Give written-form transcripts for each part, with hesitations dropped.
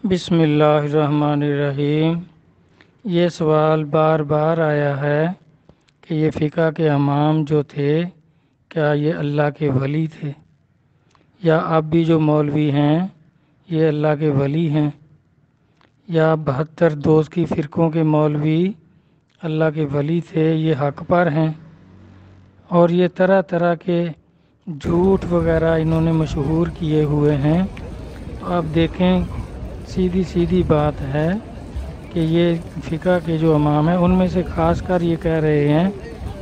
بسم اللہ الرحمن الرحیم۔ یہ سوال بار بار آیا ہے کہ یہ فقہ کے امام جو تھے کیا یہ اللہ کے ولی تھے، یا اب بھی جو مولوی ہیں یہ اللہ کے ولی ہیں، یا 72 دوست کی فرقوں کے مولوی اللہ کے ولی تھے، یہ حق پر ہیں۔ اور یہ طرح طرح کے جھوٹ وغیرہ انہوں نے مشہور کیے ہوئے ہیں۔ تو آپ دیکھیں، سیدھی سیدھی بات ہے کہ یہ فقہ کے جو امام ہیں ان میں سے خاص کر یہ کہہ رہے ہیں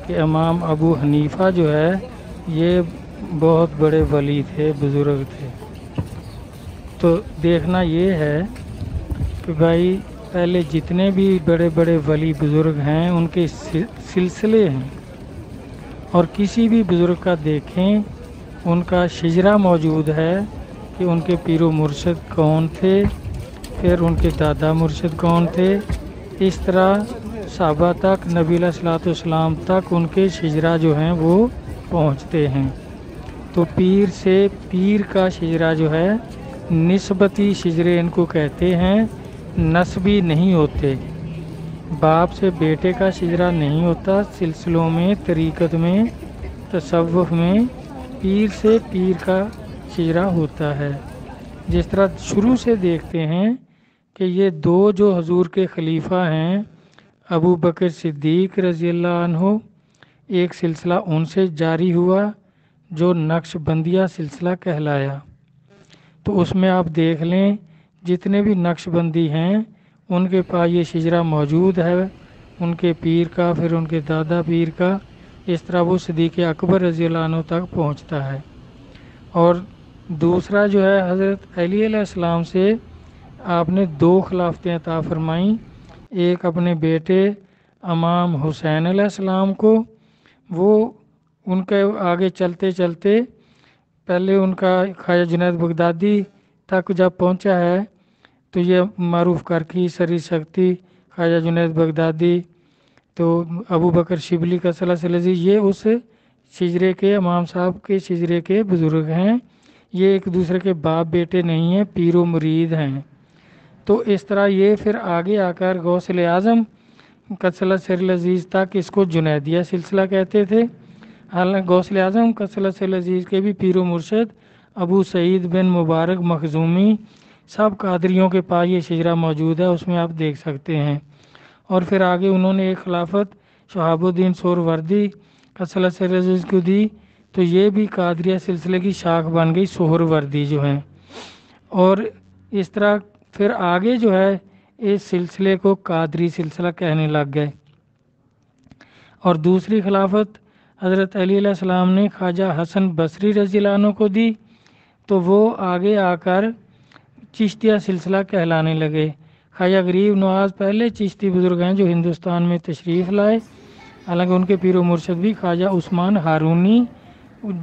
کہ امام ابو حنیفہ جو ہے یہ بہت بڑے ولی تھے، بزرگ تھے۔ تو دیکھنا یہ ہے کہ بھائی پہلے جتنے بھی بڑے بڑے ولی بزرگ ہیں ان کے سلسلے ہیں، اور کسی بھی بزرگ کا دیکھیں ان کا شجرہ موجود ہے کہ ان کے پیر و مرشد کون تھے، پھر ان کے دادا مرشد کون تھے، اس طرح صحابہ تک، نبی علیہ الصلوۃ والسلام تک ان کے شجرہ جو ہیں وہ پہنچتے ہیں۔ تو پیر سے پیر کا شجرہ جو ہے نسبتی شجرے ان کو کہتے ہیں، نسبی نہیں ہوتے۔ باپ سے بیٹے کا شجرہ نہیں ہوتا، سلسلوں میں، طریقت میں، تصوف میں پیر سے پیر کا شجرہ ہوتا ہے۔ جس طرح شروع سے دیکھتے ہیں کہ یہ دو جو حضور کے خلیفہ ہیں ابو بکر صدیق رضی اللہ عنہ، ایک سلسلہ ان سے جاری ہوا جو نقش بندیہ سلسلہ کہلایا۔ تو اس میں آپ دیکھ لیں جتنے بھی نقش بندی ہیں ان کے پاس یہ شجرہ موجود ہے، ان کے پیر کا، پھر ان کے دادا پیر کا، اس طرح وہ صدیق اکبر رضی اللہ عنہ تک پہنچتا ہے۔ اور دوسرا جو ہے حضرت علی علیہ السلام سے آپ نے 2 خلافتیں عطا فرمائیں، ایک اپنے بیٹے امام حسین علیہ السلام کو، وہ ان کے آگے چلتے چلتے پہلے ان کا خواجہ جنید بغدادی تک جب پہنچا ہے تو یہ معروف کرکی سری شکتی خواجہ جنید بغدادی، تو ابو بکر شبلی کا سلسلہ یہ اس شجرے کے امام صاحب کے شجرے کے بزرگ ہیں، یہ ایک دوسرے کے باپ بیٹے نہیں ہیں، پیر و مرید ہیں۔ تو اس طرح یہ پھر آگے آ کر غوث اعظم قدس سر العزیز تک اس کو جنیدیہ سلسلہ کہتے تھے۔ حالانکہ غوث اعظم قدس سر العزیز کے بھی پیر و مرشد ابو سعید بن مبارک مخزومی سب قادریوں کے پاس یہ شجرہ موجود ہے، اس میں آپ دیکھ سکتے ہیں۔ اور پھر آگے انہوں نے ایک خلافت شہاب الدین سہروردی قدس سر العزیز کو دی، تو یہ بھی قادریہ سلسلے کی شاخ بن گئی، سہروردی جو ہیں۔ اور اس طرح پھر آگے جو ہے اس سلسلے کو قادری سلسلہ کہنے لگ گئے۔ اور دوسری خلافت حضرت علی علیہ السلام نے خواجہ حسن بصری رضی اللہ عنہ کو دی، تو وہ آگے آ کر چشتیہ سلسلہ کہلانے لگے۔ خواجہ غریب نواز پہلے چشتی بزرگ ہیں جو ہندوستان میں تشریف لائے، حالانکہ ان کے پیر و مرشد بھی خواجہ عثمان ہارونی،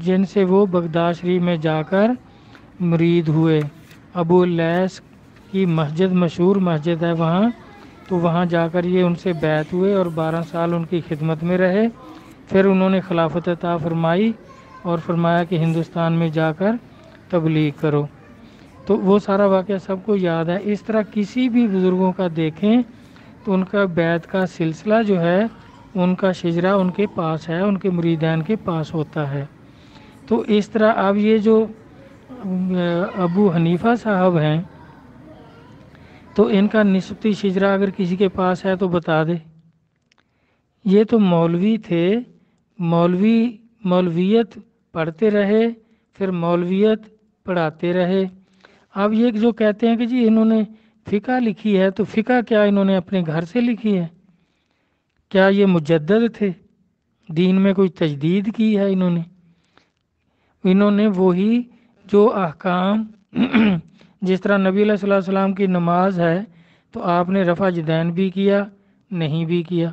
جن سے وہ بغداد شریف میں جا کر مرید ہوئے۔ ابو اللیث کی مسجد مشہور مسجد ہے وہاں، تو وہاں جا کر یہ ان سے بیعت ہوئے اور 12 سال ان کی خدمت میں رہے۔ پھر انہوں نے خلافت عطا فرمائی اور فرمایا کہ ہندوستان میں جا کر تبلیغ کرو۔ تو وہ سارا واقعہ سب کو یاد ہے۔ اس طرح کسی بھی بزرگوں کا دیکھیں تو ان کا بیعت کا سلسلہ جو ہے ان کا شجرہ ان کے پاس ہے، ان کے مریدین کے پاس ہوتا ہے۔ تو اس طرح اب یہ جو ابو حنیفہ صاحب ہیں تو ان کا نسبتی شجرہ اگر کسی کے پاس ہے تو بتا دے۔ یہ تو مولوی تھے، مولویت پڑھتے رہے، پھر مولویت پڑھاتے رہے۔ اب یہ جو کہتے ہیں کہ جی انہوں نے فقہ لکھی ہے، تو فقہ کیا انہوں نے اپنے گھر سے لکھی ہے؟ کیا یہ مجدد تھے؟ دین میں کوئی تجدید کی ہے انہوں نے وہی جو احکام جس طرح نبی علیہ الصلوۃ والسلام کی نماز ہے تو آپ نے رفع یدین بھی کیا، نہیں بھی کیا،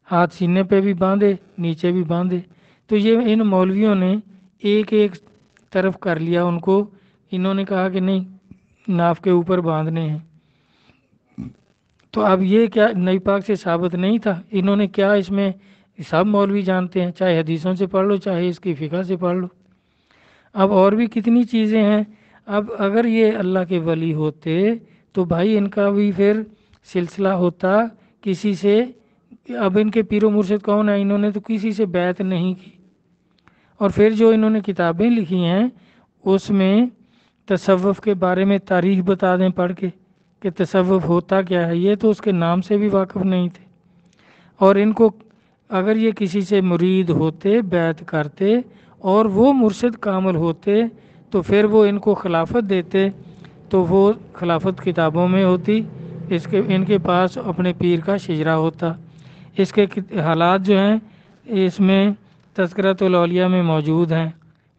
ہاتھ سینے پہ بھی باندھے، نیچے بھی باندھے، تو یہ ان مولویوں نے ایک ایک طرف کر لیا ان کو، انہوں نے کہا کہ نہیں ناف کے اوپر باندھنے ہیں۔ تو اب یہ کیا نبی پاک سے ثابت نہیں تھا؟ انہوں نے کیا اس میں سب مولوی جانتے ہیں، چاہے حدیثوں سے پڑھ لو چاہے اس کی فقہ سے پڑھ لو۔ اب اور بھی کتنی چیزیں ہیں۔ اب اگر یہ اللہ کے ولی ہوتے تو بھائی ان کا بھی پھر سلسلہ ہوتا کسی سے. اب ان کے پیر و مرشد کون ہیں؟ انہوں نے تو کسی سے بیعت نہیں کی. اور پھر جو انہوں نے کتابیں لکھی ہیں اس میں تصوف کے بارے میں تاریخ بتا دیں پڑھ کے کہ تصوف ہوتا کیا ہے، یہ تو اس کے نام سے بھی واقف نہیں تھے. اور ان کو اگر یہ کسی سے مرید ہوتے، بیعت کرتے اور وہ مرشد کامل ہوتے تو پھر وہ ان کو خلافت دیتے، تو وہ خلافت کتابوں میں ہوتی. ان کے پاس اپنے پیر کا شجرہ ہوتا. اس کے حالات جو ہیں اس میں تذکرۃ الاولیاء میں موجود ہیں.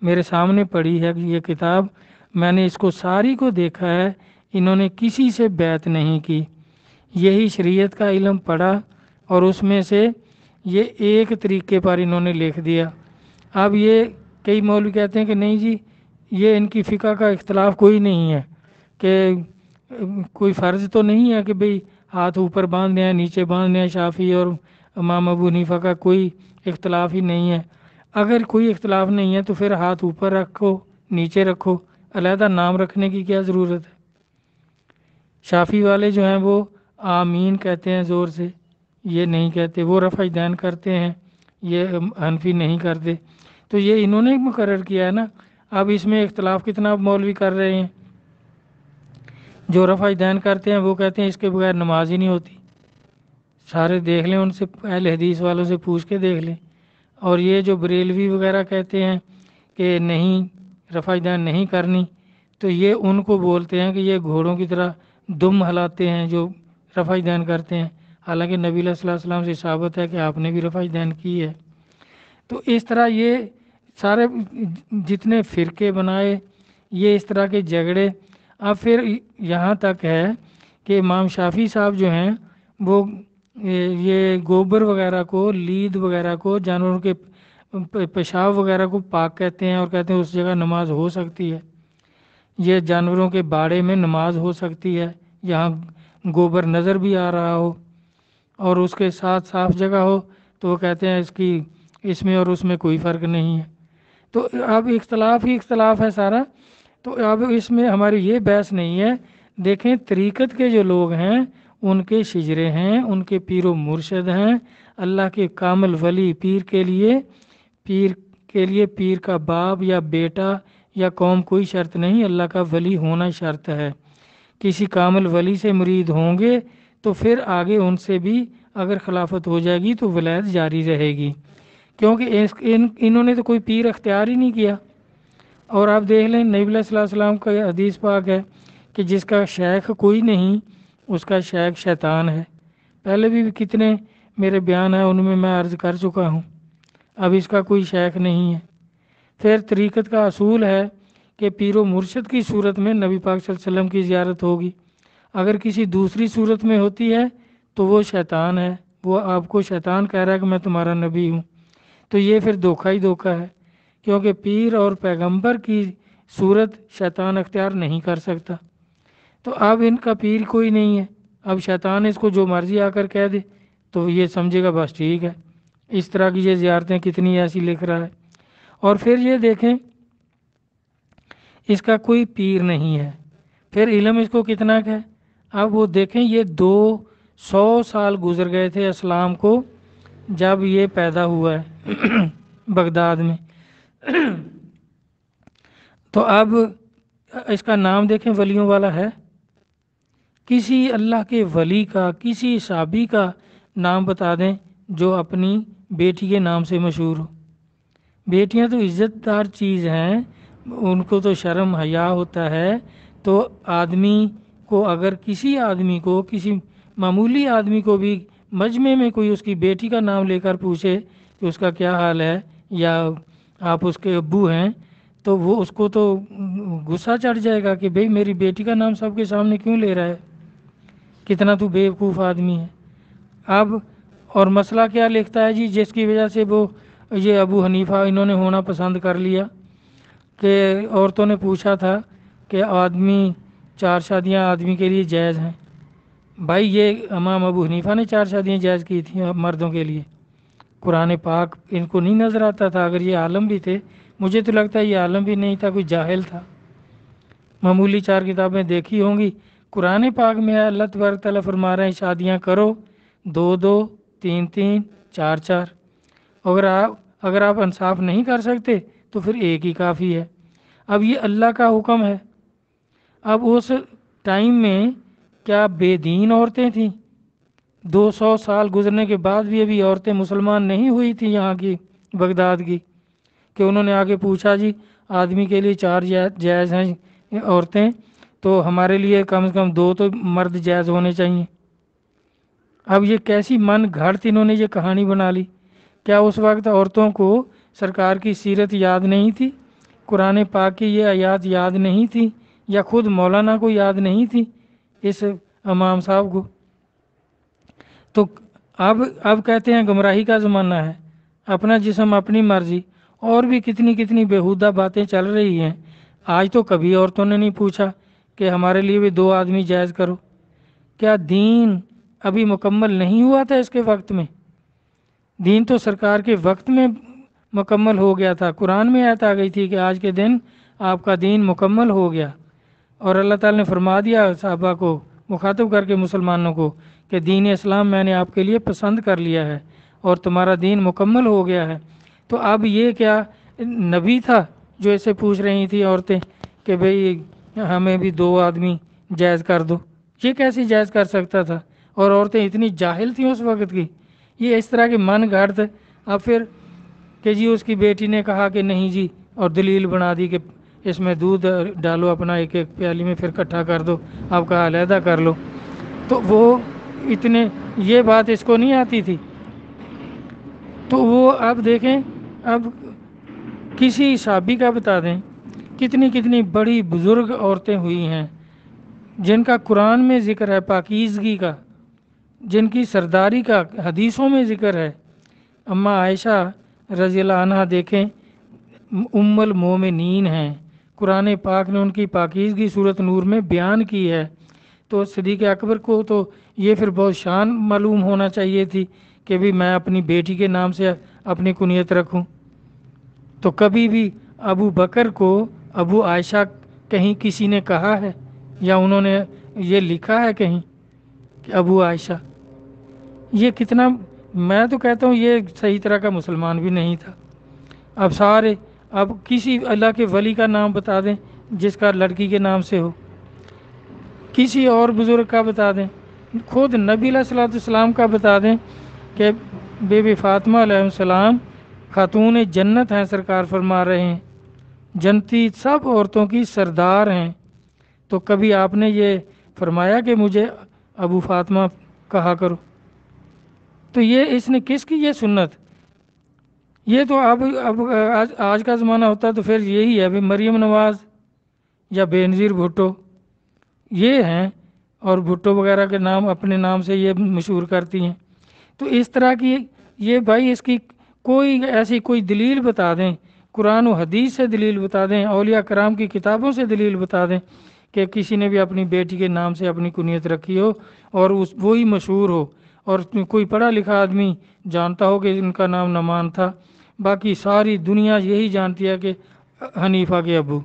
میرے سامنے پڑی ہے یہ کتاب، میں نے اس کو ساری کو دیکھا ہے. انہوں نے کسی سے بیعت نہیں کی، یہی شریعت کا علم پڑھا اور اس میں سے یہ ایک طریقے پر انہوں نے لکھ دیا. اب یہ کئی مولوی کہتے ہیں کہ نہیں جی یہ ان کی فقہ کا اختلاف کوئی نہیں ہے، کہ کوئی فرض تو نہیں ہے کہ بھئی ہاتھ اوپر باندھ دیں نیچے باندھ دیں. شافعی اور امام ابو حنیفہ کا کوئی اختلاف ہی نہیں ہے. اگر کوئی اختلاف نہیں ہے تو پھر ہاتھ اوپر رکھو نیچے رکھو، علیحدہ نام رکھنے کی کیا ضرورت ہے؟ شافعی والے جو ہیں وہ آمین کہتے ہیں زور سے، یہ نہیں کہتے. وہ رفع دین کرتے ہیں، یہ حنفی نہیں کرتے. تو یہ انہوں نے مقرر کیا ہے نا. اب اس میں اختلاف کتنا مولوی کر رہے ہیں. جو رفع دین کرتے ہیں وہ کہتے ہیں اس کے بغیر نماز ہی نہیں ہوتی. سارے دیکھ لیں، ان سے اہل حدیث والوں سے پوچھ کے دیکھ لیں. اور یہ جو بریلوی وغیرہ کہتے ہیں کہ نہیں رفع دین نہیں کرنی، تو یہ ان کو بولتے ہیں کہ یہ گھوڑوں کی طرح دم ہلاتے ہیں جو رفع دین کرتے ہیں، حالانکہ نبی صلی اللہ علیہ وسلم سے ثابت ہے کہ آپ نے بھی رفع دین کی ہے. تو اس طرح یہ سارے جتنے فرقے بنائے، یہ اس طرح کے جھگڑے. اب پھر یہاں تک ہے کہ امام شافعی صاحب جو ہیں وہ یہ گوبر وغیرہ کو، لید وغیرہ کو، جانوروں کے پیشاب وغیرہ کو پاک کہتے ہیں، اور کہتے ہیں اس جگہ نماز ہو سکتی ہے. یہ جانوروں کے باڑے میں نماز ہو سکتی ہے یہاں گوبر نظر بھی آ رہا ہو اور اس کے ساتھ صاف جگہ ہو، تو وہ کہتے ہیں اس میں اور اس میں کوئی فرق نہیں ہے. تو اب اختلاف ہی اختلاف ہے سارا. تو اب اس میں ہماری یہ بحث نہیں ہے. دیکھیں طریقت کے جو لوگ ہیں ان کے شجرے ہیں، ان کے پیر و مرشد ہیں. اللہ کے کامل ولی پیر پیر کا باپ یا بیٹا یا قوم کوئی شرط نہیں، اللہ کا ولی ہونا شرط ہے. کسی کامل ولی سے مرید ہوں گے تو پھر آگے ان سے بھی اگر خلافت ہو جائے گی تو ولایت جاری رہے گی، کیونکہ انہوں نے تو کوئی پیر اختیار ہی نہیں کیا. اور آپ دیکھ لیں نبی صلی اللہ علیہ وسلم کا حدیث پاک ہے کہ جس کا شیخ کوئی نہیں اس کا شیخ شیطان ہے. پہلے بھی کتنے میرے بیان ہیں ان میں عرض کر چکا ہوں. اب اس کا کوئی شیخ نہیں ہے. پھر طریقت کا اصول ہے کہ پیر و مرشد کی صورت میں نبی پاک صلی اللہ علیہ وسلم کی زیارت ہوگی. اگر کسی دوسری صورت میں ہوتی ہے تو وہ شیطان ہے، وہ آپ کو شیطان کہہ رہا ہے کہ میں تمہارا نبی ہوں. تو یہ پھر دھوکہ ہی دھوکہ ہے، کیونکہ پیر اور پیغمبر کی صورت شیطان اختیار نہیں کر سکتا. تو اب ان کا پیر کوئی نہیں ہے، اب شیطان اس کو جو مرضی آ کر کہہ دے تو یہ سمجھے گا بس ٹھیک ہے. اس طرح کی یہ زیارتیں کتنی ایسی لکھ رہا ہے. اور پھر یہ دیکھیں اس کا کوئی پیر نہیں ہے، پھر علم اس کو کتنا ہے. اب وہ دیکھیں یہ 200 سال گزر گئے تھے اسلام کو جب یہ پیدا ہوا ہے بغداد میں. تو اب اس کا نام دیکھیں ولیوں والا ہے. کسی اللہ کے ولی کا، کسی صحابی کا نام بتا دیں جو اپنی بیٹی کے نام سے مشہور ہو. بیٹیاں تو عزت دار چیز ہیں، ان کو تو شرم حیا ہوتا ہے. تو آدمی کو اگر کسی آدمی کو، کسی معمولی آدمی کو بھی مجمع میں کوئی اس کی بیٹی کا نام لے کر پوچھے کہ اس کا کیا حال ہے یا آپ اس کے ابو ہیں، تو وہ اس کو تو غصہ چڑھ جائے گا کہ بھئی میری بیٹی کا نام سب کے سامنے کیوں لے رہا ہے، کتنا تو بیوقوف آدمی ہے. اب اور مسئلہ کیا لکھتا ہے جی، جس کی وجہ سے وہ یہ ابو حنیفہ انہوں نے ہونا پسند کر لیا کہ عورتوں نے پوچھا تھا کہ 4 شادیاں آدمی کے لیے جائز ہیں. بھائی یہ امام ابو حنیفہ نے 4 شادیاں جائز کی تھیں مردوں کے لیے. قرآن پاک ان کو نہیں نظر آتا تھا؟ اگر یہ عالم بھی تھے، مجھے تو لگتا ہے یہ عالم بھی نہیں تھا، کوئی جاہل تھا. معمولی 4 کتابیں دیکھی ہوں گی، قرآن پاک میں ہے اللہ تبارک تعالیٰ فرما رہے ہیں شادیاں کرو 2 2 3 3 4 4۔ اگر آپ انصاف نہیں کر سکتے تو پھر ایک ہی کافی ہے۔ اب یہ اللہ کا حکم ہے۔ اب اس ٹائم میں کیا بے دین عورتیں تھیں؟ 200 سال گزرنے کے بعد بھی ابھی عورتیں مسلمان نہیں ہوئی تھیں یہاں کی بغداد کی، کہ انہوں نے آگے پوچھا جی آدمی کے لیے 4 جائز ہیں عورتیں، تو ہمارے لیے کم سے کم 2 تو مرد جائز ہونے چاہیے۔ اب یہ کیسی من گھڑت انہوں نے یہ کہانی بنا لی۔ کیا اس وقت عورتوں کو سرکار کی سیرت یاد نہیں تھی؟ قرآن پاک کی یہ آیات یاد نہیں تھی؟ یا خود مولانا کو یاد نہیں تھی اس امام صاحب کو؟ تو اب کہتے ہیں گمراہی کا زمانہ ہے، اپنا جسم اپنی مرضی، اور بھی کتنی بیہودہ باتیں چل رہی ہیں۔ آج تو کبھی عورتوں نے نہیں پوچھا کہ ہمارے لیے بھی 2 آدمی جائز کرو۔ کیا دین ابھی مکمل نہیں ہوا تھا اس کے وقت میں؟ دین تو سرکار کے وقت میں مکمل ہو گیا تھا۔ قرآن میں آیت آ گئی تھی کہ آج کے دن آپ کا دین مکمل ہو گیا، اور اللہ تعالیٰ نے فرما دیا صحابہ کو مخاطب کر کے مسلمانوں کو کہ دین اسلام میں نے آپ کے لیے پسند کر لیا ہے اور تمہارا دین مکمل ہو گیا ہے۔ تو اب یہ کیا نبی تھا جو اسے پوچھ رہی تھی عورتیں کہ بھئی ہمیں بھی 2 آدمی جائز کر دو؟ یہ کیسے جائز کر سکتا تھا؟ اور عورتیں اتنی جاہل تھیں اس وقت کی؟ یہ اس طرح کے من گھڑت۔ اب پھر کہ جی اس کی بیٹی نے کہا کہ نہیں جی، اور دلیل بنا دی کہ اس میں دودھ ڈالو اپنا ایک پیالی میں، پھر اکٹھا کر دو، آپ کا علیحدہ کر لو۔ تو وہ یہ بات اس کو نہیں آتی تھی۔ تو وہ اب دیکھیں، اب کسی صحابی کا بتا دیں کتنی بڑی بزرگ عورتیں ہوئی ہیں جن کا قرآن میں ذکر ہے پاکیزگی کا، جن کی سرداری کا حدیثوں میں ذکر ہے۔ اماں عائشہ رضی اللہ عنہ دیکھیں ام المومنین ہیں، قرآن پاک نے ان کی پاکیزگی سورۃ نور میں بیان کی ہے۔ تو صدیق اکبر کو تو یہ پھر بہت شان معلوم ہونا چاہیے تھی کہ بھی میں اپنی بیٹی کے نام سے اپنی کنیت رکھوں۔ تو کبھی بھی ابو بکر کو ابو عائشہ کہیں کسی نے کہا ہے، یا انہوں نے یہ لکھا ہے کہیں کہ ابو عائشہ؟ یہ کتنا، میں تو کہتا ہوں یہ صحیح طرح کا مسلمان بھی نہیں تھا۔ اب کسی اللہ کے ولی کا نام بتا دیں جس کا لڑکی کے نام سے ہو، کسی اور بزرگ کا بتا دیں، خود نبی علیہ الصلوۃ والسلام کا بتا دیں کہ بی بی فاطمہ علیہ السلام خاتون جنت ہیں، سرکار فرما رہے ہیں جنتی سب عورتوں کی سردار ہیں۔ تو کبھی آپ نے یہ فرمایا کہ مجھے ابو فاطمہ کہا کرو؟ تو یہ اس نے کس کی یہ سنت؟ یہ تو اب آج کا زمانہ ہوتا تو پھر یہی ہے، مریم نواز یا بے نظیر بھٹو یہ ہیں، اور بھٹو وغیرہ کے نام اپنے نام سے یہ مشہور کرتی ہیں۔ تو اس طرح کی یہ بھائی اس کی کوئی دلیل بتا دیں، قرآن و حدیث سے دلیل بتا دیں، اولیاء کرام کی کتابوں سے دلیل بتا دیں کہ کسی نے بھی اپنی بیٹی کے نام سے اپنی کنیت رکھی ہو اور وہی مشہور ہو، اور کوئی پڑھا لکھا آدمی جانتا ہو کہ ان کا نام نعمان تھا، باقی ساری دنیا یہی جانتی ہے کہ حنیفہ کے ابو۔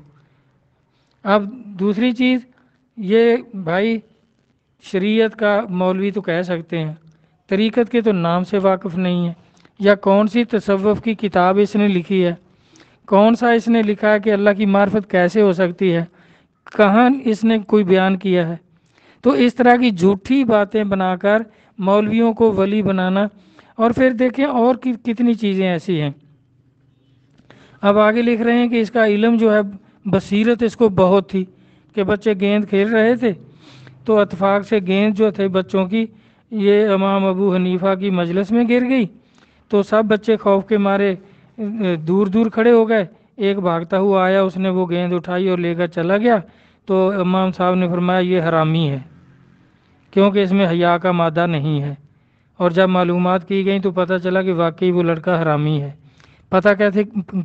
اب دوسری چیز یہ بھائی شریعت کا مولوی تو کہہ سکتے ہیں، طریقت کے تو نام سے واقف نہیں ہے، یا کون سی تصوف کی کتاب اس نے لکھی ہے، کون سا اس نے لکھا ہے کہ اللہ کی معرفت کیسے ہو سکتی ہے، کہاں اس نے کوئی بیان کیا ہے؟ تو اس طرح کی جھوٹی باتیں بنا کر مولویوں کو ولی بنانا، اور پھر دیکھیں اور کتنی چیزیں ایسی ہیں۔ اب آگے لکھ رہے ہیں کہ اس کا علم جو ہے، بصیرت اس کو بہت تھی کہ بچے گیند کھیل رہے تھے تو اتفاق سے گیند جو تھے بچوں کی یہ امام ابو حنیفہ کی مجلس میں گر گئی، تو سب بچے خوف کے مارے دور دور کھڑے ہو گئے۔ ایک بھاگتا ہوا آیا، اس نے وہ گیند اٹھائی اور لے کر چلا گیا، تو امام صاحب نے فرمایا یہ حرامی ہے کیونکہ اس میں حیا کا مادہ نہیں ہے۔ اور جب معلومات کی گئیں تو پتہ چلا کہ واقعی وہ لڑکا حرامی ہے۔ پتہ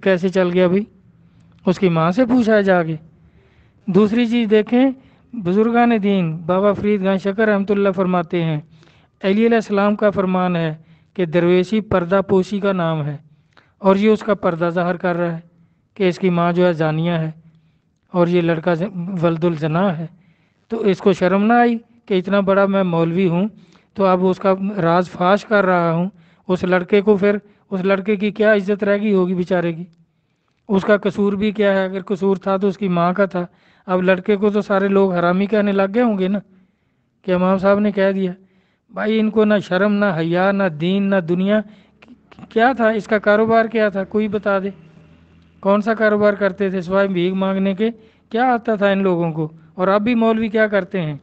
کیسے چل گیا بھائی؟ اس کی ماں سے پوچھا جا کے۔ دوسری چیز دیکھیں، بزرگان دین بابا فرید گنج شکر رحمۃ اللہ فرماتے ہیں علی علیہ السلام کا فرمان ہے کہ درویشی پردہ پوشی کا نام ہے، اور یہ اس کا پردہ ظاہر کر رہا ہے کہ اس کی ماں جو ہے زانیہ ہے اور یہ لڑکا ولد الزنا ہے۔ تو اس کو شرم نہ آئی کہ اتنا بڑا میں مولوی ہوں تو اب اس کا راز فاش کر رہا ہوں. اس لڑکے کو پھر اس لڑکے کی کیا عزت رہ گئی ہوگی بیچارے کی؟ اس کا قصور بھی کیا ہے؟ اگر قصور تھا تو اس کی ماں کا تھا. اب لڑکے کو تو سارے لوگ حرامی کہنے لگ گئے ہوں گے نا کہ امام صاحب نے کہہ دیا. بھائی ان کو نہ شرم نہ حیا نہ دین نہ دنیا. کیا تھا اس کا کاروبار؟ کیا تھا؟ کوئی بتا دے. کون سا کاروبار کرتے تھے سوائے بھیک مانگنے کے؟ کیا آتا تھا ان لوگوں کو؟ اور اب بھی مولوی کیا کرتے ہیں؟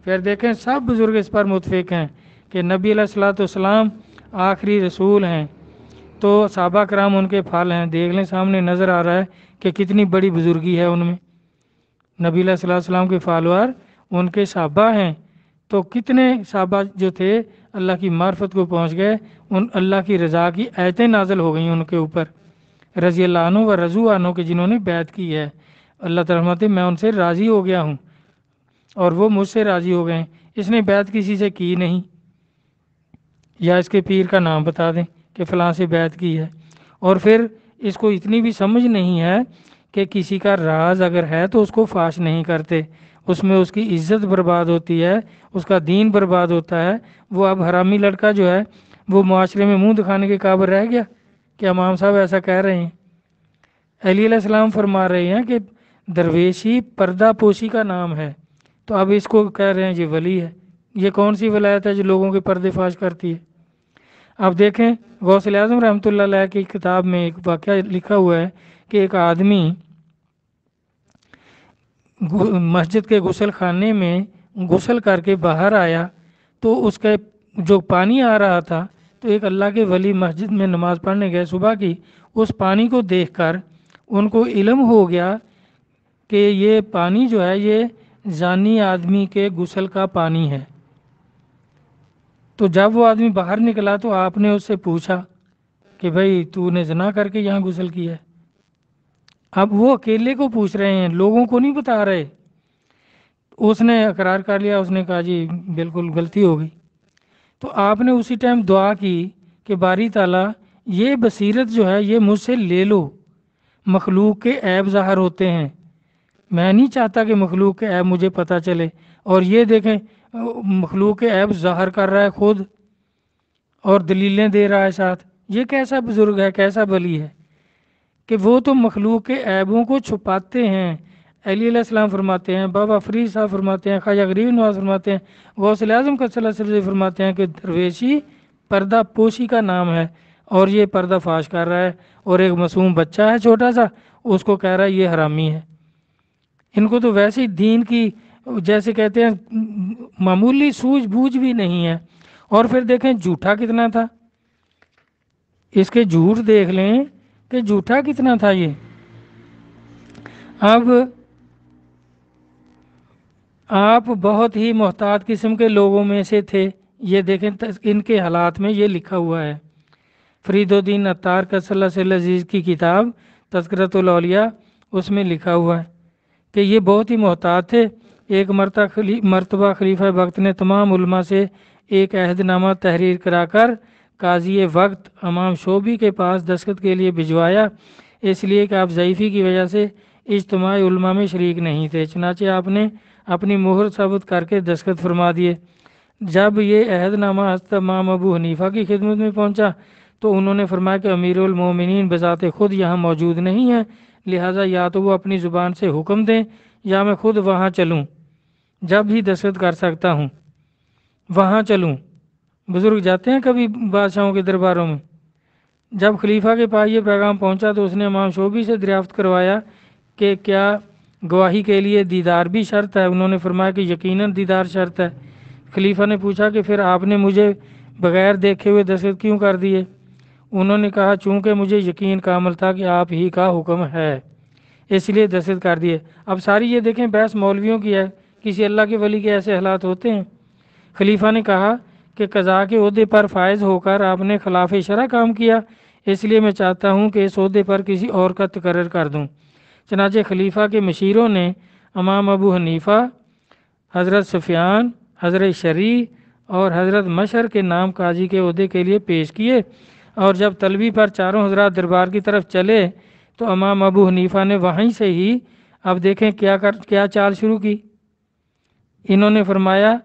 پھر دیکھیں سب بزرگ اس پر متفق ہیں کہ نبی علیہ الصلوۃ والسلام آخری رسول ہیں، تو صحابہ کرام ان کے پھل ہیں. دیکھ لیں سامنے نظر آ رہا ہے کہ کتنی بڑی بزرگی ہے ان میں. نبی علیہ الصلوۃ والسلام کے فالوور ان کے صحابہ ہیں، تو کتنے صحابہ جو تھے اللہ کی معرفت کو پہنچ گئے. ان اللہ کی رضا کی آیتیں نازل ہو گئیں ان کے اوپر، رضی اللہ عنہ و رضو عنہ کے، جنہوں نے بیعت کی ہے. اللہ تعالیٰ فرماتے ہیں میں ان سے راضی ہو گیا ہوں اور وہ مجھ سے راضی ہو گئے ہیں. اس نے بیعت کسی سے کی نہیں، یا اس کے پیر کا نام بتا دیں کہ فلاں سے بیعت کی ہے. اور پھر اس کو اتنی بھی سمجھ نہیں ہے کہ کسی کا راز اگر ہے تو اس کو فاش نہیں کرتے، اس میں اس کی عزت برباد ہوتی ہے، اس کا دین برباد ہوتا ہے. وہ اب حرامی لڑکا جو ہے وہ معاشرے میں منہ دکھانے کے قابل رہ گیا کہ امام صاحب ایسا کہہ رہے ہیں. علی علیہ السلام فرما رہے ہیں کہ درویشی پردہ پوشی کا نام ہے، تو اب اس کو کہہ رہے ہیں یہ ولی ہے. یہ کون سی ولایت ہے جو لوگوں کے پردے فاش کرتی ہے؟ اب دیکھیں غوث اعظم رحمۃ اللہ علیہ کی کتاب میں ایک واقعہ لکھا ہوا ہے کہ ایک آدمی مسجد کے غسل خانے میں غسل کر کے باہر آیا، تو اس کے جو پانی آ رہا تھا، تو ایک اللہ کے ولی مسجد میں نماز پڑھنے گئے صبح کی، اس پانی کو دیکھ کر ان کو علم ہو گیا کہ یہ پانی جو ہے یہ زانی آدمی کے غسل کا پانی ہے. تو جب وہ آدمی باہر نکلا تو آپ نے اس سے پوچھا کہ بھائی تو نے زنا کر کے یہاں غسل کیا ہے؟ اب وہ اکیلے کو پوچھ رہے ہیں، لوگوں کو نہیں بتا رہے. اس نے اقرار کر لیا، اس نے کہا جی بالکل غلطی ہو گئی. تو آپ نے اسی ٹائم دعا کی کہ باری تعالیٰ یہ بصیرت جو ہے یہ مجھ سے لے لو. مخلوق کے عیب ظاہر ہوتے ہیں، میں نہیں چاہتا کہ مخلوق کے عیب مجھے پتہ چلے. اور یہ دیکھیں مخلوق کے عیب ظاہر کر رہا ہے خود اور دلیلیں دے رہا ہے ساتھ. یہ کیسا بزرگ ہے، کیسا ولی ہے کہ وہ تو مخلوق کے عیبوں کو چھپاتے ہیں. علی علیہ السلام فرماتے ہیں، بابا فرید صاحب فرماتے ہیں، خواجہ غریب نواز فرماتے ہیں، غوث اعظم کا صلی اللہ علیہ وسلم فرماتے ہیں کہ درویشی پردہ پوشی کا نام ہے اور یہ پردہ فاش کر رہا ہے. اور ایک معصوم بچہ ہے چھوٹا سا، اس کو کہہ رہا ہے یہ حرامی ہے. ان کو تو ویسے ہی دین کی جیسے کہتے ہیں معمولی سوجھ بوجھ بھی نہیں ہے. اور پھر دیکھیں جھوٹا کتنا تھا، اس کے جھوٹ دیکھ لیں کہ جھوٹا کتنا تھا یہ. اب آپ بہت ہی محتاط قسم کے لوگوں میں سے تھے. یہ دیکھیں ان کے حالات میں یہ لکھا ہوا ہے. فرید الدین عطار کا صلی اللہ علیہ عزیز کی کتاب تذکرۃ الاولیاء، اس میں لکھا ہوا ہے کہ یہ بہت ہی محتاط تھے. ایک مرتبہ خلیفہ وقت نے تمام علماء سے ایک عہد نامہ تحریر کرا کر قاضی وقت امام شعبی کے پاس دستخط کے لیے بھجوایا، اس لیے کہ آپ ضعیفی کی وجہ سے اجتماع علماء میں شریک نہیں تھے. چنانچہ آپ نے اپنی مہر ثبت کر کے دستخط فرما دیے. جب یہ عہد نامہ حضرت امام ابو حنیفہ کی خدمت میں پہنچا تو انہوں نے فرمایا کہ امیر المومنین بذات خود یہاں موجود نہیں ہیں، لہٰذا یا تو وہ اپنی زبان سے حکم دیں یا میں خود وہاں چلوں. جب ہی دستخط کر سکتا ہوں وہاں چلوں. بزرگ جاتے ہیں کبھی بادشاہوں کے درباروں میں. جب خلیفہ کے پاس یہ پیغام پہنچا تو اس نے امام شعبی سے دریافت کروایا کہ کیا گواہی کے لیے دیدار بھی شرط ہے؟ انہوں نے فرمایا کہ یقیناً دیدار شرط ہے. خلیفہ نے پوچھا کہ پھر آپ نے مجھے بغیر دیکھے ہوئے دستخط کیوں کر دیے؟ انہوں نے کہا چونکہ مجھے یقین کامل تھا کہ آپ ہی کا حکم ہے، اس لیے دستخط کر دیے. اب ساری یہ دیکھیں بحث مولویوں کی ہے، کسی اللہ کے ولی کے ایسے حالات ہوتے ہیں. خلیفہ نے کہا کہ قضاء کے عہدے پر فائز ہو کر آپ نے خلاف شرع کام کیا، اس لیے میں چاہتا ہوں کہ اس عہدے پر کسی اور کا تقرر کر دوں. چنانچہ خلیفہ کے مشیروں نے امام ابو حنیفہ، حضرت سفیان، حضرت شریع اور حضرت مشر کے نام قاضی کے عہدے کے لیے پیش کیے. اور جب طلبی پر چاروں حضرات دربار کی طرف چلے تو امام ابو حنیفہ نے وہیں سے ہی اب دیکھیں کیا چال شروع کی. انہوں نے فرمایا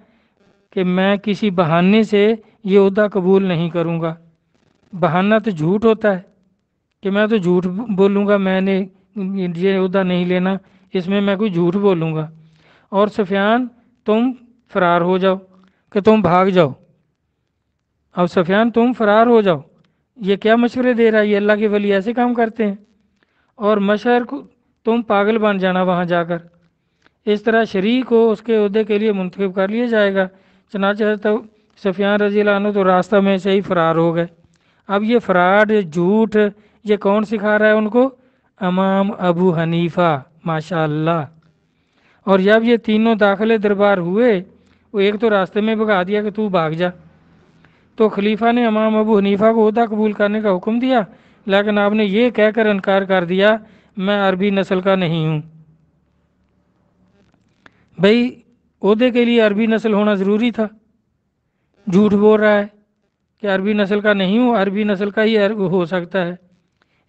کہ میں کسی بہانے سے یہ عہدہ قبول نہیں کروں گا۔ بہانہ تو جھوٹ ہوتا ہے کہ میں تو جھوٹ بولوں گا، میں نے یہ عہدہ نہیں لینا، اس میں کوئی جھوٹ بولوں گا۔ اور سفیان تم فرار ہو جاؤ، کہ تم بھاگ جاؤ۔ اب سفیان تم فرار ہو جاؤ، یہ کیا مشورے دے رہا ہے؟ یہ اللہ کے ولی ایسے کام کرتے ہیں؟ اور مشر کو تم پاگل بن جانا وہاں جا کر۔ اس طرح شریک کو اس کے عہدے کے لیے منتخب کر لیا جائے گا۔ چنانچہ حضرت سفیان رضی اللہ عنہ تو راستہ میں سے ہی فرار ہو گئے۔ اب یہ فراڈ، جھوٹ، یہ کون سکھا رہا ہے ان کو؟ امام ابو حنیفہ، ماشاء اللہ۔ اور جب یہ تینوں داخل دربار ہوئے، وہ ایک تو راستے میں بھگا دیا کہ تو بھاگ جا، تو خلیفہ نے امام ابو حنیفہ کو عہدہ قبول کرنے کا حکم دیا، لیکن آپ نے یہ کہہ کر انکار کر دیا میں عربی نسل کا نہیں ہوں۔ بھئی عہدے کے لیے عربی نسل ہونا ضروری تھا؟ جھوٹ بول رہا ہے کہ عربی نسل کا نہیں ہوں، عربی نسل کا ہی ہو سکتا ہے۔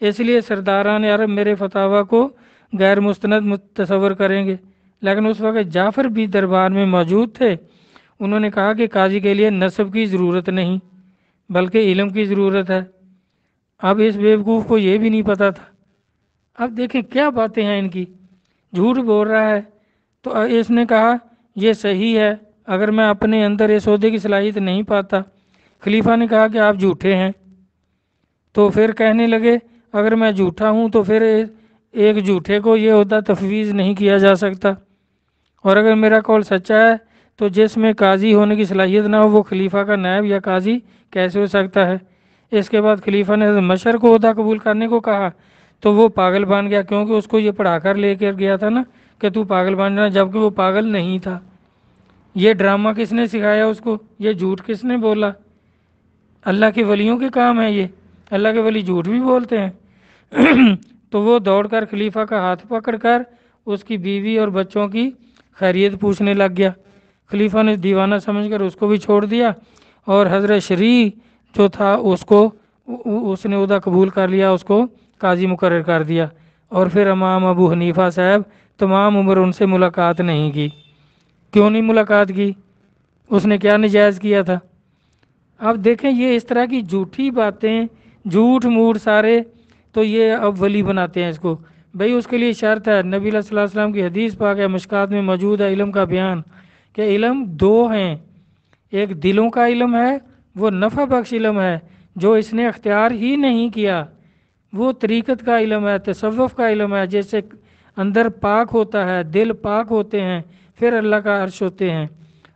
اس لیے سرداران عرب میرے فتاویٰ کو غیر مستند تصور کریں گے۔ لیکن اس وقت جعفر بھی دربار میں موجود تھے۔ انہوں نے کہا کہ قاضی کے لیے نسب کی ضرورت نہیں بلکہ علم کی ضرورت ہے۔ اب اس بیوقوف کو یہ بھی نہیں پتہ تھا۔ اب دیکھیں کیا باتیں ہیں ان کی، جھوٹ بول رہا ہے۔ تو اس نے کہا یہ صحیح ہے، اگر میں اپنے اندر اس عہدے کی صلاحیت نہیں پاتا۔ خلیفہ نے کہا کہ آپ جھوٹے ہیں۔ تو پھر کہنے لگے اگر میں جھوٹا ہوں تو پھر ایک جھوٹے کو یہ عہدہ تفویض نہیں کیا جا سکتا، اور اگر میرا قول سچا ہے تو جس میں قاضی ہونے کی صلاحیت نہ ہو وہ خلیفہ کا نائب یا قاضی کیسے ہو سکتا ہے؟ اس کے بعد خلیفہ نے حضرت مشر کو عہدہ قبول کرنے کو کہا تو وہ پاگل بن گیا، کیونکہ اس کو یہ پڑھا کر لے کر گیا تھا نا کہ تو پاگل بن جانا، جبکہ وہ پاگل نہیں تھا۔ یہ ڈرامہ کس نے سکھایا اس کو؟ یہ جھوٹ کس نے بولا؟ اللہ کے ولیوں کے کام ہے یہ، اللہ کے ولی جھوٹ بھی بولتے ہیں۔ تو وہ دوڑ کر خلیفہ کا ہاتھ پکڑ کر اس کی بیوی اور بچوں کی خیریت پوچھنے لگ گیا۔ خلیفہ نے دیوانہ سمجھ کر اس کو بھی چھوڑ دیا، اور حضرت شریع جو تھا اس نے عہدہ قبول کر لیا، اس کو قاضی مقرر کر دیا۔ اور پھر امام ابو حنیفہ صاحب تمام عمر ان سے ملاقات نہیں کی۔ کیوں نہیں ملاقات کی؟ اس نے کیا نجائز کیا تھا؟ اب دیکھیں یہ اس طرح کی جھوٹی باتیں، جھوٹ موٹ سارے، تو یہ اب ولی بناتے ہیں اس کو۔ بھئی اس کے لیے شرط ہے، نبی صلی اللہ علیہ وسلم کی حدیث پاک ہے، مشکات میں موجود ہے علم کا بیان، کہ علم دو ہیں۔ ایک دلوں کا علم ہے، وہ نفع بخش علم ہے جو اس نے اختیار ہی نہیں کیا، وہ طریقت کا علم ہے، تصوف کا علم ہے، جیسے اندر پاک ہوتا ہے، دل پاک ہوتے ہیں، پھر اللہ کا عرش ہوتے ہیں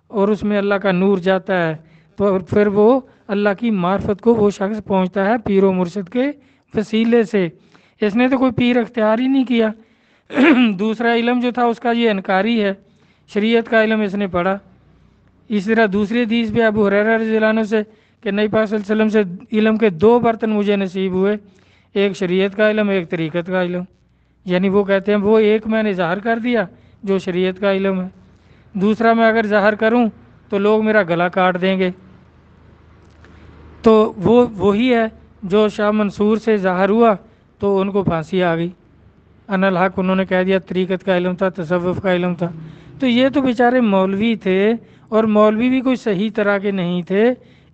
اور اس میں اللہ کا نور جاتا ہے، تو پھر وہ اللہ کی معرفت کو وہ شخص پہنچتا ہے پیر و مرشد کے وسیلے سے۔ اس نے تو کوئی پیر اختیار ہی نہیں کیا۔ دوسرا علم جو تھا اس کا یہ انکاری ہے، شریعت کا علم اس نے پڑھا۔ اس طرح دوسری حدیث بھی ابو ہریرہ رضی اللہ عنہ سے کہ نبی پاک صلی اللہ علیہ وسلم سے علم کے دو برتن مجھے نصیب ہوئے، ایک شریعت کا علم، ایک طریقت کا علم۔ یعنی وہ کہتے ہیں وہ ایک میں نے ظاہر کر دیا جو شریعت کا علم ہے، دوسرا میں اگر ظاہر کروں تو لوگ میرا گلا کاٹ دیں گے۔ تو وہ وہی ہے جو شاہ منصور سے ظاہر ہوا تو ان کو پھانسی آ گئی۔ انا الحق انہوں نے کہہ دیا طریقت کا علم تھا، تصوف کا علم تھا۔ تو یہ تو بیچارے مولوی تھے، اور مولوی بھی کوئی صحیح طرح کے نہیں تھے۔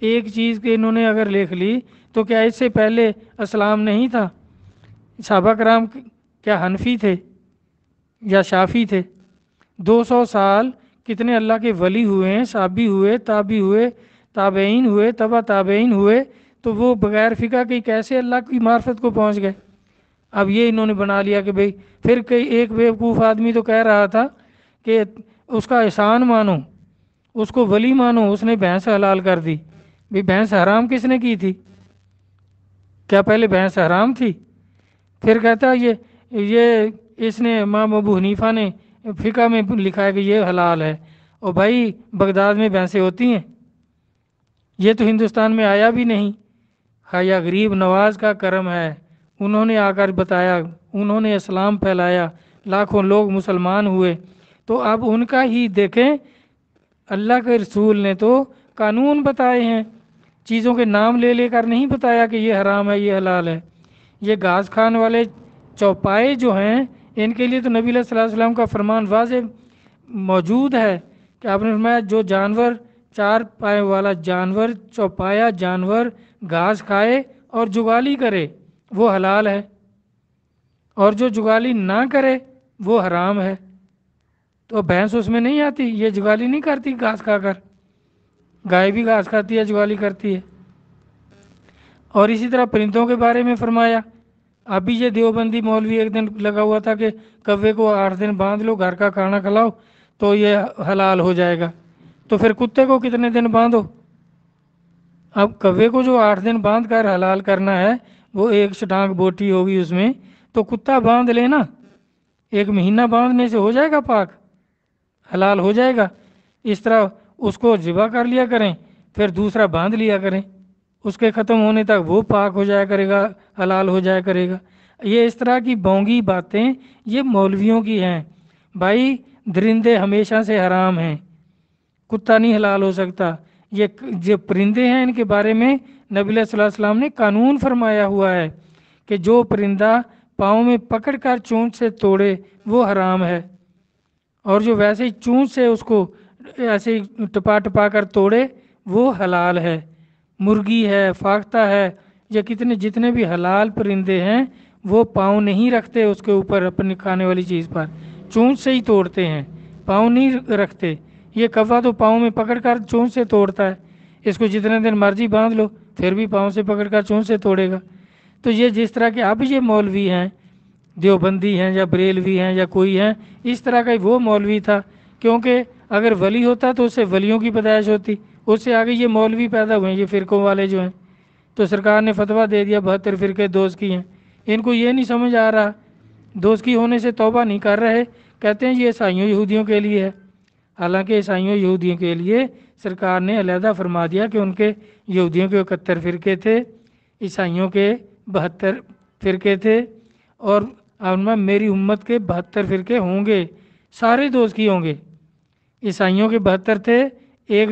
ایک چیز کہ انہوں نے اگر لکھ لی تو کیا اس سے پہلے اسلام نہیں تھا؟ صحابہ کرام کیا حنفی تھے یا شافی تھے؟ 200 سال کتنے اللہ کے ولی ہوئے ہیں، صحابی ہوئے، تابعی ہوئے، تابعین ہوئے، تبع تابعین ہوئے، تو وہ بغیر فقہ کے کیسے اللہ کی معرفت کو پہنچ گئے؟ اب یہ انہوں نے بنا لیا کہ بھئی پھر ایک بیوقوف آدمی تو کہہ رہا تھا کہ اس کا احسان مانو، اس کو ولی مانو، اس نے بھینس حلال کر دی۔ بھئی بھینس حرام کس نے کی تھی؟ کیا پہلے بھینس حرام تھی؟ پھر کہتا یہ اس نے امام ابو حنیفہ نے فقہ میں لکھا ہے کہ یہ حلال ہے، اور بھائی بغداد میں بھینسیں ہوتی ہیں، یہ تو ہندوستان میں آیا بھی نہیں۔ خواجہ غریب نواز کا کرم ہے، انہوں نے آ کر بتایا، انہوں نے اسلام پھیلایا، لاکھوں لوگ مسلمان ہوئے۔ تو اب ان کا ہی دیکھیں، اللہ کے رسول نے تو قانون بتائے ہیں، چیزوں کے نام لے لے کر نہیں بتایا کہ یہ حرام ہے یہ حلال ہے۔ یہ گھاس کھان والے چوپائے جو ہیں ان کے لیے تو نبی صلی اللہ علیہ وسلم کا فرمان واضح موجود ہے کہ آپ نے فرمایا جو جانور چار پائے والا جانور چوپایا جانور گھاس کھائے اور جگالی کرے وہ حلال ہے، اور جو جگالی نہ کرے وہ حرام ہے۔ تو بھینس اس میں نہیں آتی، یہ جگالی نہیں کرتی گھاس کھا کر، گائے بھی گھاس کھاتی ہے جگالی کرتی ہے۔ اور اسی طرح پرندوں کے بارے میں فرمایا، ابھی یہ دیوبندی مولوی ایک دن لگا ہوا تھا کہ کوے کو 8 دن باندھ لو، گھر کا کھانا کھلاؤ تو یہ حلال ہو جائے گا، تو پھر کتے کو کتنے دن باندھو؟ اب کوے کو جو 8 دن باندھ کر حلال کرنا ہے وہ ایک شٹانگ بوٹی ہوگی اس میں، تو کتا باندھ لینا، 1 مہینہ باندھنے سے ہو جائے گا پاک، حلال ہو جائے گا۔ اس طرح اس کو ذبح کر لیا کریں، پھر دوسرا باندھ لیا کریں، اس کے ختم ہونے تک وہ پاک ہو جایا کرے گا، حلال ہو جایا کرے گا۔ یہ اس طرح کی بونگی باتیں یہ مولویوں کی ہیں۔ بھائی درندے ہمیشہ سے حرام ہیں، کتا نہیں حلال ہو سکتا۔ یہ جو پرندے ہیں ان کے بارے میں نبی صلی اللہ علیہ وسلم نے قانون فرمایا ہوا ہے کہ جو پرندہ پاؤں میں پکڑ کر چونچ سے توڑے وہ حرام ہے، اور جو ویسے ہی چونچ سے اس کو ایسے ہی ٹپا ٹپا کر توڑے وہ حلال ہے۔ مرغی ہے، فاختہ ہے، یا جتنے بھی حلال پرندے ہیں وہ پاؤں نہیں رکھتے اس کے اوپر اپنی کھانے والی چیز پر، چونچ سے ہی توڑتے ہیں، پاؤں نہیں رکھتے۔ یہ کوا تو پاؤں میں پکڑ کر چونچ سے توڑتا ہے، اس کو جتنے دن مرضی باندھ لو پھر بھی پاؤں سے پکڑ کر چونچ سے توڑے گا۔ تو یہ جس طرح کے اب یہ مولوی ہیں، دیوبندی ہیں یا بریلوی ہیں یا کوئی ہیں، اس طرح کا وہ مولوی تھا، کیونکہ اگر ولی ہوتا تو اس سے ولیوں کی پیدائش ہوتی، اس سے آگے یہ مولوی پیدا ہوئے ہیں، یہ فرقوں والے جو ہیں۔ تو سرکار نے فتویٰ دے دیا 72 فرقے دوزخی ہیں، ان کو یہ نہیں سمجھ آ رہا، دوزخی ہونے سے توبہ نہیں کر رہے، کہتے ہیں یہ عیسائیوں یہودیوں کے لیے ہے، حالانکہ عیسائیوں یہودیوں کے لیے سرکار نے علیحدہ فرما دیا کہ ان کے یہودیوں کے 71 فرقے تھے، عیسائیوں کے 72 فرقے تھے، اور میری امت کے 72 فرقے ہوں گے، سارے دوزخی ہوں گے۔ عیسائیوں کے 72 تھے، ایک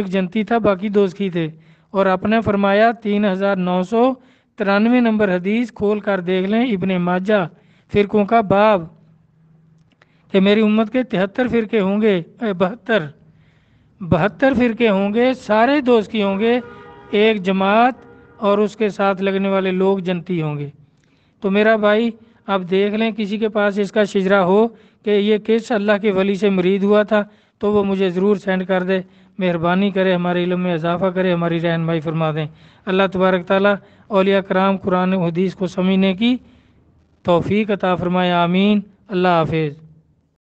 جنتی تھا، باقی دوزخی تھے۔ اور اپنے فرمایا 3993 نمبر حدیث کھول کر دیکھ لیں، ابن ماجہ فرقوں کا باب، کہ میری امت کے 73 فرقے ہوں گے، 72 فرقے ہوں گے، سارے دوزخی ہوں گے، ایک جماعت اور اس کے ساتھ لگنے والے لوگ جنتی ہوں گے۔ تو میرا بھائی اب دیکھ لیں کسی کے پاس اس کا شجرہ ہو کہ یہ کس اللہ کے ولی سے مرید ہوا تھا تو وہ مجھے ضرور سینڈ کر دے، مہربانی کرے، ہمارے علم میں اضافہ کرے، ہماری رہنمائی فرما دیں۔ اللہ تبارک تعالیٰ اولیاء کرام قرآن و حدیث کو سمجھنے کی توفیق عطا فرمائے، آمین۔ اللہ حافظ۔